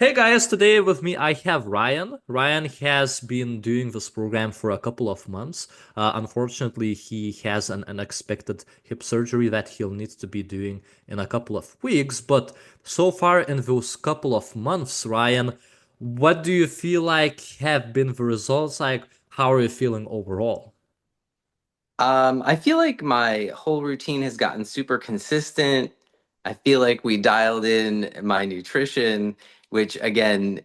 Hey guys, today with me I have Ryan. Ryan has been doing this program for a couple of months. Unfortunately, he has an unexpected hip surgery that he'll need to be doing in a couple of weeks. But so far in those couple of months, Ryan, what do you feel like have been the results? Like, how are you feeling overall? I feel like my whole routine has gotten super consistent. I feel like we dialed in my nutrition, which again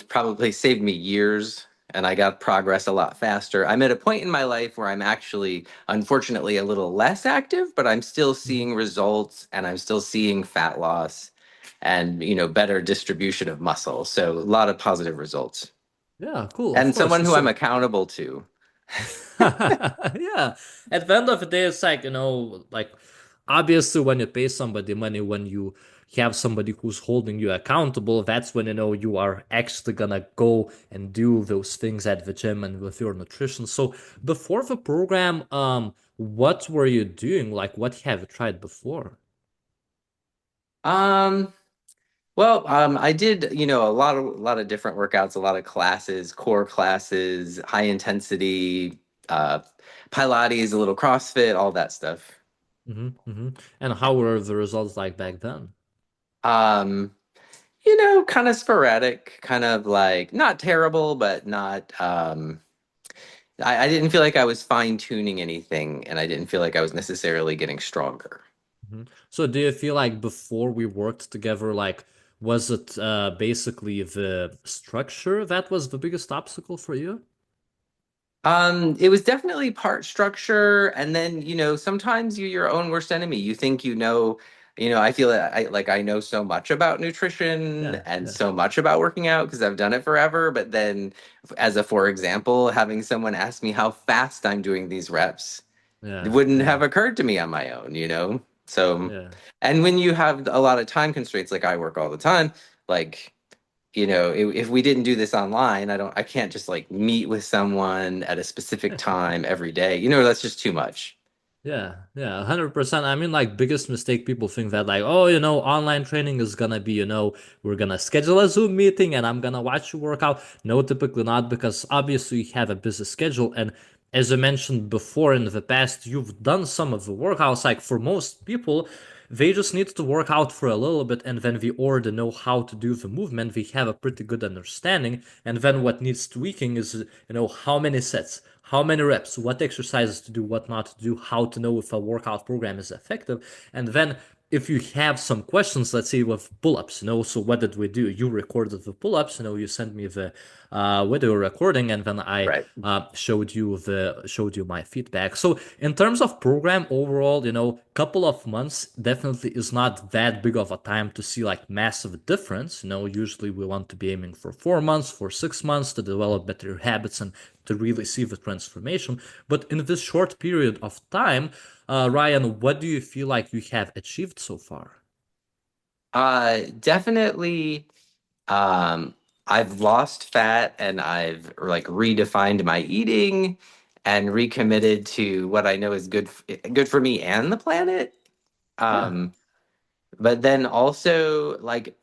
probably saved me years, and I got progress a lot faster. I'm at a point in my life where I'm actually, unfortunately, a little less active, but I'm still Mhm. seeing results and I'm still seeing fat loss and, better distribution of muscle. So a lot of positive results. Yeah, cool, of And course. someone who I'm accountable to. Yeah. At the end of the day, it's like, like obviously when you pay somebody money, when you have somebody who's holding you accountable, that's when you are actually gonna go and do those things at the gym and with your nutrition. So before the program, what were you doing? Like what have you tried before? Um, I did, a lot of different workouts, a lot of classes, core classes, high intensity, uh, Pilates, a little CrossFit, all that stuff. And how were the results like back then? Um, kind of sporadic, kind of like not terrible, but not I didn't feel like I was fine tuning anything, and I didn't feel like I was necessarily getting stronger. So do you feel like before we worked together, like was it basically the structure that was the biggest obstacle for you? It was definitely part structure, and then sometimes you're your own worst enemy. You think I feel that I know so much about nutrition Yeah, and yeah, so much about working out because I've done it forever. But then, as a for example, having someone ask me how fast I'm doing these reps, it yeah, wouldn't yeah, have occurred to me on my own. So, yeah. and when you have a lot of time constraints, like I work all the time, like if we didn't do this online, I can't just like meet with someone at a specific time every day. That's just too much. Yeah, yeah, 100%. I mean, like, biggest mistake people think that, like, oh, online training is gonna be, we're gonna schedule a Zoom meeting and I'm gonna watch you work out. No, typically not, because obviously you have a busy schedule. And as I mentioned before in the past, you've done some of the workouts. Like, for most people, they just need to work out for a little bit and then they already know how to do the movement. They have a pretty good understanding. And then what needs tweaking is, how many sets, how many reps, what exercises to do, what not to do, how to know if a workout program is effective. And then if you have some questions, let's say with pull-ups, so what did we do? You recorded the pull-ups, you sent me the video recording, and then I Right. showed you my feedback. So in terms of program overall, couple of months definitely is not that big of a time to see like massive difference. Usually we want to be aiming for 4 months, for 6 months to develop better habits and to really see the transformation. But in this short period of time, Ryan, what do you feel like you have achieved so far? Definitely. Um, I've lost fat and I've like redefined my eating and recommitted to what I know is good for me and the planet. Yeah. Um, but then also like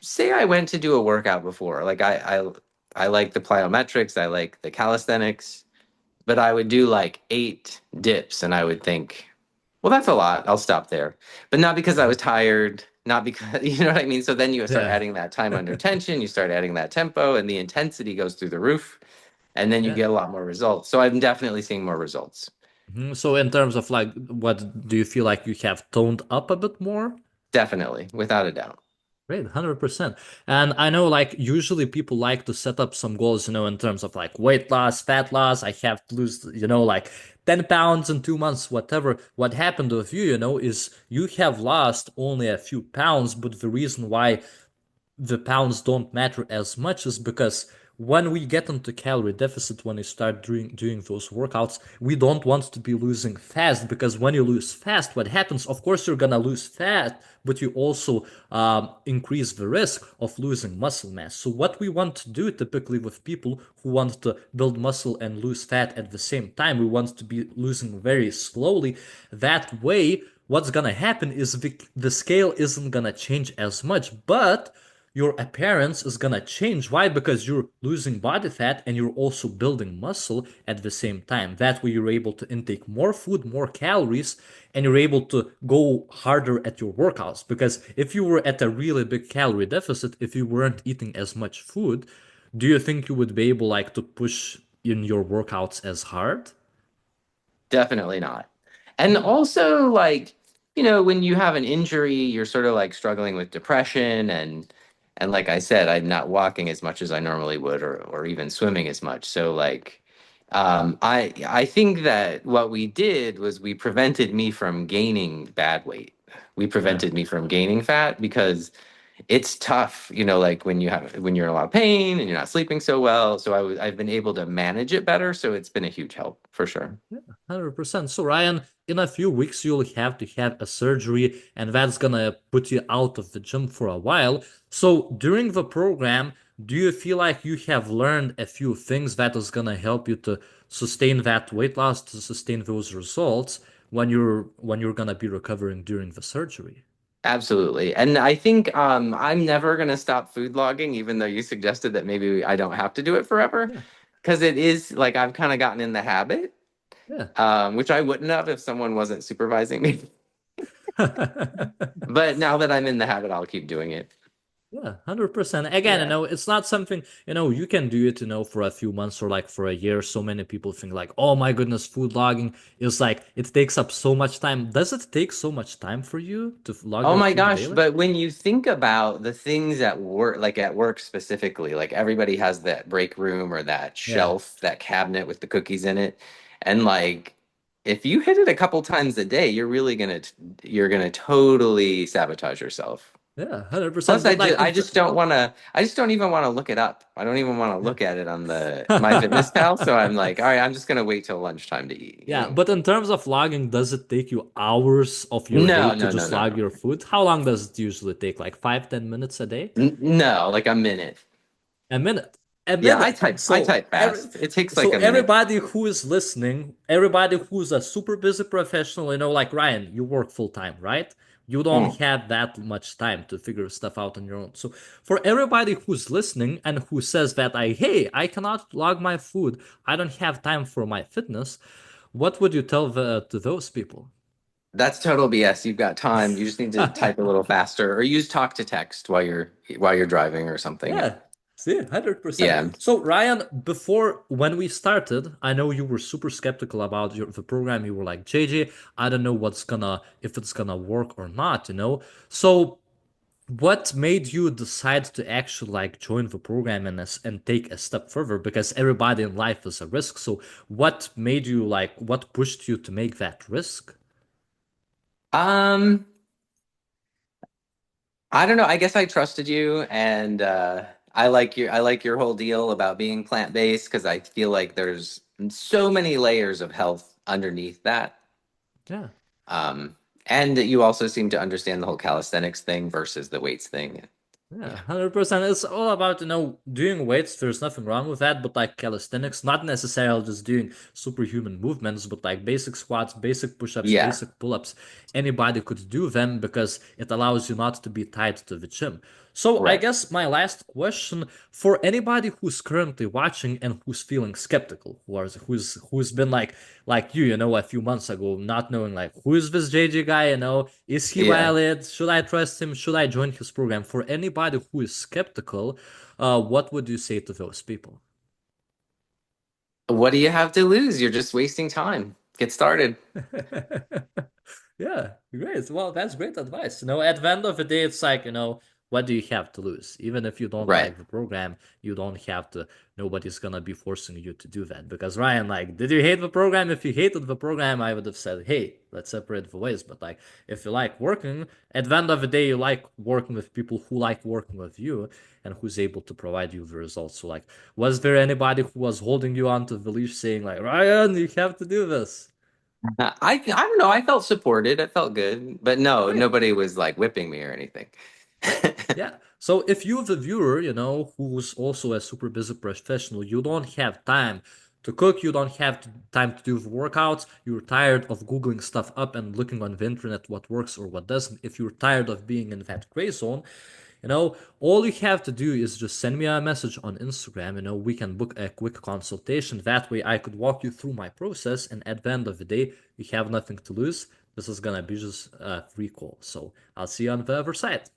say I went to do a workout before, like I like the plyometrics, I like the calisthenics, but I would do like 8 dips and I would think, well, that's a lot. I'll stop there. But not because I was tired, not because, you know what I mean? So then you start Yeah. adding that time under tension, you start adding that tempo, and the intensity goes through the roof, and then you Yeah. get a lot more results. So I'm definitely seeing more results. So in terms of like, what do you feel like you have toned up a bit more? Definitely, without a doubt. Great, 100%. And I know like usually people like to set up some goals, in terms of like weight loss, fat loss. I have to lose, like 10 pounds in 2 months, whatever. What happened with you, is you have lost only a few pounds, but the reason why the pounds don't matter as much is because when we get into calorie deficit, when we start doing those workouts, we don't want to be losing fast, because when you lose fast, what happens? Of course, you're gonna lose fat, but you also increase the risk of losing muscle mass. So what we want to do typically with people who want to build muscle and lose fat at the same time, we want to be losing very slowly. That way, what's gonna happen is the scale isn't gonna change as much, but your appearance is gonna change. Why? Because you're losing body fat and you're also building muscle at the same time. That way you're able to intake more food, more calories, and you're able to go harder at your workouts. Because if you were at a really big calorie deficit, if you weren't eating as much food, do you think you would be able like to push in your workouts as hard? Definitely not. And Yeah. also, like, when you have an injury, you're sort of like struggling with depression and like I said, I'm not walking as much as I normally would or even swimming as much. So like I think that what we did was we prevented me from gaining bad weight. We Yeah. prevented me from gaining fat because it's tough, like when you're in a lot of pain and you're not sleeping so well. So I've been able to manage it better. So it's been a huge help for sure. Yeah, 100%. So, Ryan, in a few weeks, you'll have to have a surgery, and that's gonna put you out of the gym for a while. So, during the program, do you feel like you have learned a few things that is gonna help you to sustain that weight loss, to sustain those results when you're gonna be recovering during the surgery? Absolutely. And I think I'm never going to stop food logging, even though you suggested that maybe I don't have to do it forever. Yeah, Because it is like I've kind of gotten in the habit, yeah. which I wouldn't have if someone wasn't supervising me. But now that I'm in the habit, I'll keep doing it. Yeah, 100%. Again, Yeah. it's not something, you can do it, for a few months or like for a year. So many people think like, oh my goodness, food logging is like, it takes up so much time. Does it take so much time for you to log Oh your my food gosh, daily? but when you think about the things at work, like at work specifically, like everybody has that break room or that Yeah. shelf, that cabinet with the cookies in it. And like if you hit it a couple times a day, you're gonna totally sabotage yourself. Yeah, 100%. Plus But like, I just don't even want to look it up. I don't even want to yeah. look at it on the My Fitness Pal. So I'm like, all right, I'm just gonna wait till lunchtime to Yeah, eat. but in terms of logging, does it take you hours of your day No, to no, no, just no, log no. your food? How long does it usually take? Like 5, 10 minutes a day? No, like a minute. A minute. A Yeah, I minute. type I So type every fast. It takes like so a minute. everybody who is listening, everybody who's a super busy professional, like Ryan, you work full time, right? You don't Mm. have that much time to figure stuff out on your own. So for everybody who's listening and who says that hey, I cannot log my food, I don't have time for my fitness, what would you tell to those people? That's total BS. You've got time. You just need to type a little faster or use talk to text while you're driving or something. Yeah, see, 100%. Yeah. So, Ryan, before when we started, I know you were super skeptical about the program. You were like, JJ, I don't know if it's gonna work or not. So, what made you decide to actually like join the program and take a step further? Because everybody in life is a risk. So, what pushed you to make that risk? Um, I don't know. I guess I trusted you and I like your whole deal about being plant-based because I feel like there's so many layers of health underneath that. Yeah. Um, and that you also seem to understand the whole calisthenics thing versus the weights thing. Yeah, Yeah. 100%. It's all about, doing weights. There's nothing wrong with that, but like calisthenics, not necessarily just doing superhuman movements, but like basic squats, basic push-ups, Yeah. basic pull-ups. Anybody could do them because it allows you not to be tied to the gym. So I Right. guess my last question for anybody who's currently watching and who's feeling skeptical, who's been like you, a few months ago, not knowing like who is this JJ guy, is he Yeah. valid? Should I trust him? Should I join his program? For anybody who is skeptical, what would you say to those people? What do you have to lose? You're just wasting time. Get started. Yeah, great. Well, that's great advice. At the end of the day, it's like, what do you have to lose? Even if you don't Right. like the program, you don't have to, nobody's gonna be forcing you to do that. Because Ryan, like, did you hate the program? If you hated the program, I would have said, hey, let's separate the ways. But like, if you like working, at the end of the day, you like working with people who like working with you and who's able to provide you the results. So like, was there anybody who was holding you on to the leash saying like, Ryan, you have to do this? I don't know. I felt supported. I felt good, but no, Great. nobody was like whipping me or anything. Yeah. So if you're the viewer, who's also a super busy professional, you don't have time to cook, you don't have time to do the workouts, you're tired of Googling stuff up and looking on the internet what works or what doesn't. If you're tired of being in that gray zone, All you have to do is just send me a message on Instagram. We can book a quick consultation. That way I could walk you through my process, and at the end of the day, you have nothing to lose. This is gonna be just a free call. So I'll see you on the other side.